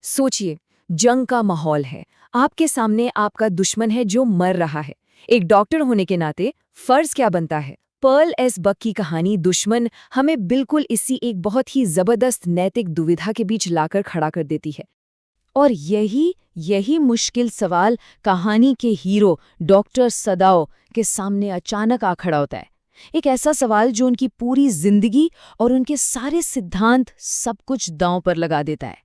सोचिए, जंग का माहौल है। आपके सामने आपका दुश्मन है जो मर रहा है। एक डॉक्टर होने के नाते फर्ज क्या बनता है? पर्ल एस बक की कहानी दुश्मन हमें बिल्कुल इसी एक बहुत ही जबरदस्त नैतिक दुविधा के बीच लाकर खड़ा कर देती है। और यही मुश्किल सवाल कहानी के हीरो डॉक्टर सदाओ के सामने अचानक आ खड़ा होता है। एक ऐसा सवाल जो उनकी पूरी जिंदगी और उनके सारे सिद्धांत सब कुछ दांव पर लगा देता है।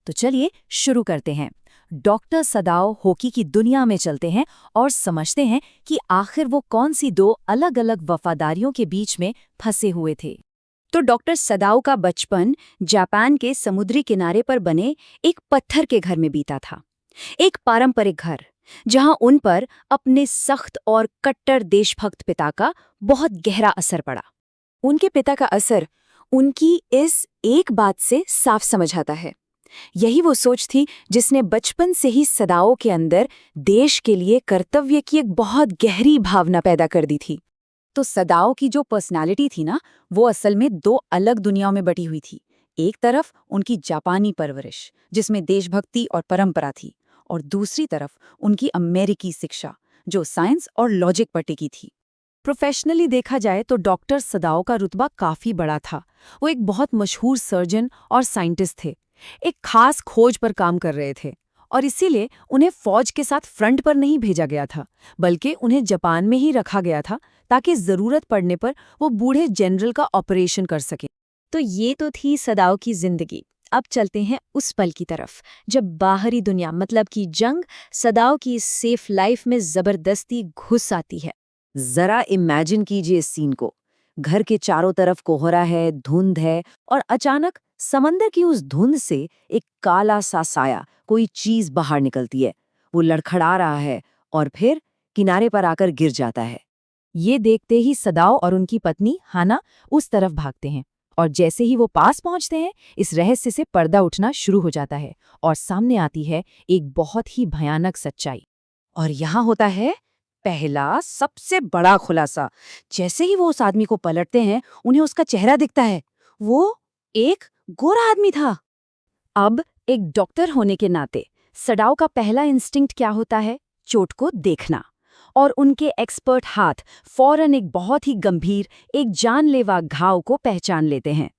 तो चलिए शुरू करते हैं। डॉक्टर सदाओ हॉकी की दुनिया में चलते हैं और समझते हैं कि आखिर वो कौन सी दो अलग अलग वफादारियों के बीच में फंसे हुए थे। तो डॉक्टर सदाओ का बचपन जापान के समुद्री किनारे पर बने एक पत्थर के घर में बीता था। एक पारंपरिक घर जहां उन पर अपने सख्त और कट्टर देशभक्त पिता का बहुत गहरा असर पड़ा। उनके पिता का असर उनकी इस एक बात से साफ समझ आता है। यही वो सोच थी जिसने बचपन से ही सदाओ के अंदर देश के लिए कर्तव्य की एक बहुत गहरी भावना पैदा कर दी थी। तो सदाओ की जो पर्सनालिटी थी ना, वो असल में दो अलग दुनियाओं में बटी हुई थी। एक तरफ उनकी जापानी परवरिश जिसमें देशभक्ति और परंपरा थी, और दूसरी तरफ उनकी अमेरिकी शिक्षा जो साइंस और लॉजिक पर टिकी थी। प्रोफेशनली देखा जाए तो डॉक्टर सदाओ का रुतबा काफी बड़ा था। वो एक बहुत मशहूर सर्जन और साइंटिस्ट थे। एक खास खोज पर काम कर रहे थे, और इसीलिए उन्हें फौज के साथ फ्रंट पर नहीं भेजा गया था, बल्कि उन्हें जापान में ही रखा गया था ताकि जरूरत पड़ने पर वो बूढ़े जनरल का ऑपरेशन कर सके। तो ये तो थी सदाओ की जिंदगी। अब चलते हैं उस पल की तरफ जब बाहरी दुनिया मतलब कि जंग सदाओ की इस सेफ लाइफ में जबरदस्ती घुस आती है। जरा इमेजिन कीजिए इस सीन को। घर के चारों तरफ कोहरा है, धुंध है, और अचानक समंदर की उस धुंध से एक काला सा साया, कोई चीज बाहर निकलती है। वो लड़खड़ा रहा है और फिर किनारे पर आकर गिर जाता है। ये देखते ही सदाओ और उनकी पत्नी हाना उस तरफ भागते हैं, और जैसे ही वो पास पहुंचते हैं, इस रहस्य से पर्दा उठना शुरू हो जाता है और सामने आती है एक बहुत ही भयानक सच्चाई। और यहाँ होता है पहला सबसे बड़ा खुलासा। जैसे ही वो उस आदमी को पलटते हैं, उन्हें उसका चेहरा दिखता है। वो एक गोरा आदमी था। अब एक डॉक्टर होने के नाते सदाओ का पहला इंस्टिंक्ट क्या होता है? चोट को देखना। और उनके एक्सपर्ट हाथ फौरन एक बहुत ही गंभीर, एक जानलेवा घाव को पहचान लेते हैं।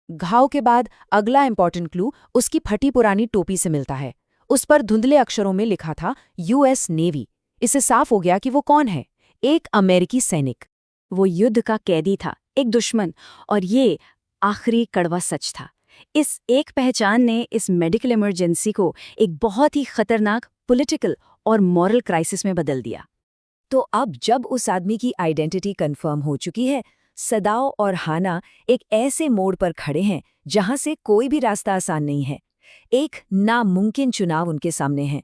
घाव के बाद अगला इंपॉर्टेंट क्लू उसकी फटी पुरानी टोपी से मिलता है। उस पर धुंधले अक्षरों में लिखा था यूएस नेवी। इससे साफ हो गया कि वो कौन है। एक अमेरिकी सैनिक। वो युद्ध का कैदी था, एक दुश्मन, और ये आखिरी कड़वा सच था। इस एक पहचान ने इस मेडिकल इमरजेंसी को एक बहुत ही खतरनाक पॉलिटिकल और मॉरल क्राइसिस में बदल दिया। तो अब जब उस आदमी की आइडेंटिटी कंफर्म हो चुकी है, सदाओ और हाना एक ऐसे मोड़ पर खड़े हैं जहां से कोई भी रास्ता आसान नहीं है। एक नामुमकिन चुनाव उनके सामने है।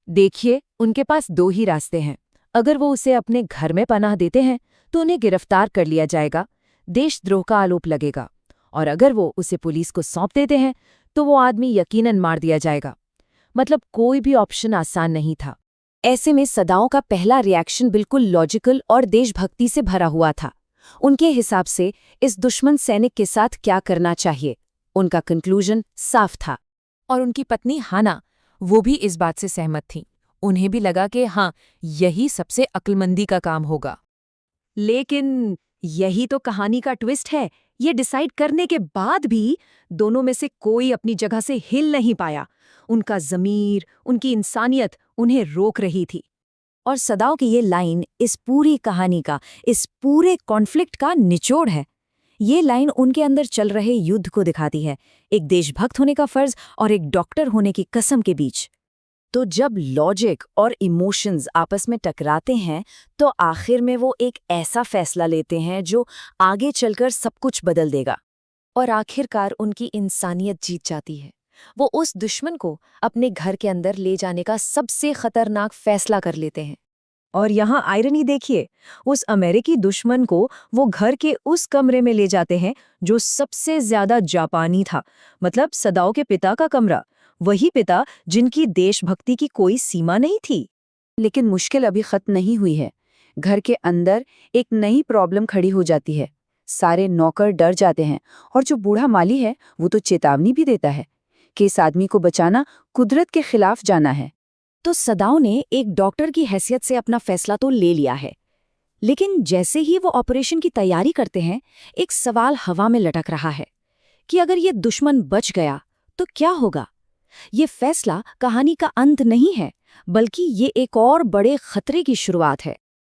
देखिए, उनके पास दो ही रास्ते हैं। अगर वो उसे अपने घर में पनाह देते हैं तो उन्हें गिरफ्तार कर लिया जाएगा, देशद्रोह का आरोप लगेगा, और अगर वो उसे पुलिस को सौंप देते हैं तो वो आदमी यकीनन मार दिया जाएगा। मतलब कोई भी ऑप्शन आसान नहीं था। ऐसे में सदाओं का पहला रिएक्शन बिल्कुल लॉजिकल और देशभक्ति से भरा हुआ था। उनके हिसाब से इस दुश्मन सैनिक के साथ क्या करना चाहिए, उनका कंक्लूजन साफ था। और उनकी पत्नी हाना, वो भी इस बात से सहमत थीं। उन्हें भी लगा कि हाँ, यही सबसे अक्लमंदी का काम होगा। लेकिन यही तो कहानी का ट्विस्ट है। ये डिसाइड करने के बाद भी दोनों में से कोई अपनी जगह से हिल नहीं पाया। उनका ज़मीर, उनकी इंसानियत उन्हें रोक रही थी। और सदाओ की ये लाइन इस पूरी कहानी का, इस पूरे कॉन्फ्लिक्ट का निचोड़ है। ये लाइन उनके अंदर चल रहे युद्ध को दिखाती है, एक देशभक्त होने का फर्ज और एक डॉक्टर होने की कसम के बीच। तो जब लॉजिक और इमोशंस आपस में टकराते हैं, तो आखिर में वो एक ऐसा फैसला लेते हैं जो आगे चलकर सब कुछ बदल देगा। और आखिरकार उनकी इंसानियत जीत जाती है। वो उस दुश्मन को अपने घर के अंदर ले जाने का सबसे खतरनाक फैसला कर लेते हैं। और यहाँ आयरनी देखिए, उस अमेरिकी दुश्मन को वो घर के उस कमरे में ले जाते हैं जो सबसे ज्यादा जापानी था, मतलब सदाओ के पिता का कमरा, वही पिता जिनकी देशभक्ति की कोई सीमा नहीं थी। लेकिन मुश्किल अभी खत्म नहीं हुई है। घर के अंदर एक नई प्रॉब्लम खड़ी हो जाती है। सारे नौकर डर जाते हैं, और जो बूढ़ा माली है वो तो चेतावनी भी देता है कि इस आदमी को बचाना कुदरत के खिलाफ जाना है। तो सदाओं ने एक डॉक्टर की हैसियत से अपना फैसला तो ले लिया है, लेकिन जैसे ही वो ऑपरेशन की तैयारी करते हैं, एक सवाल हवा में लटक रहा है कि अगर ये दुश्मन बच गया तो क्या होगा। ये फैसला कहानी का अंत नहीं है, बल्कि ये एक और बड़े खतरे की शुरुआत है।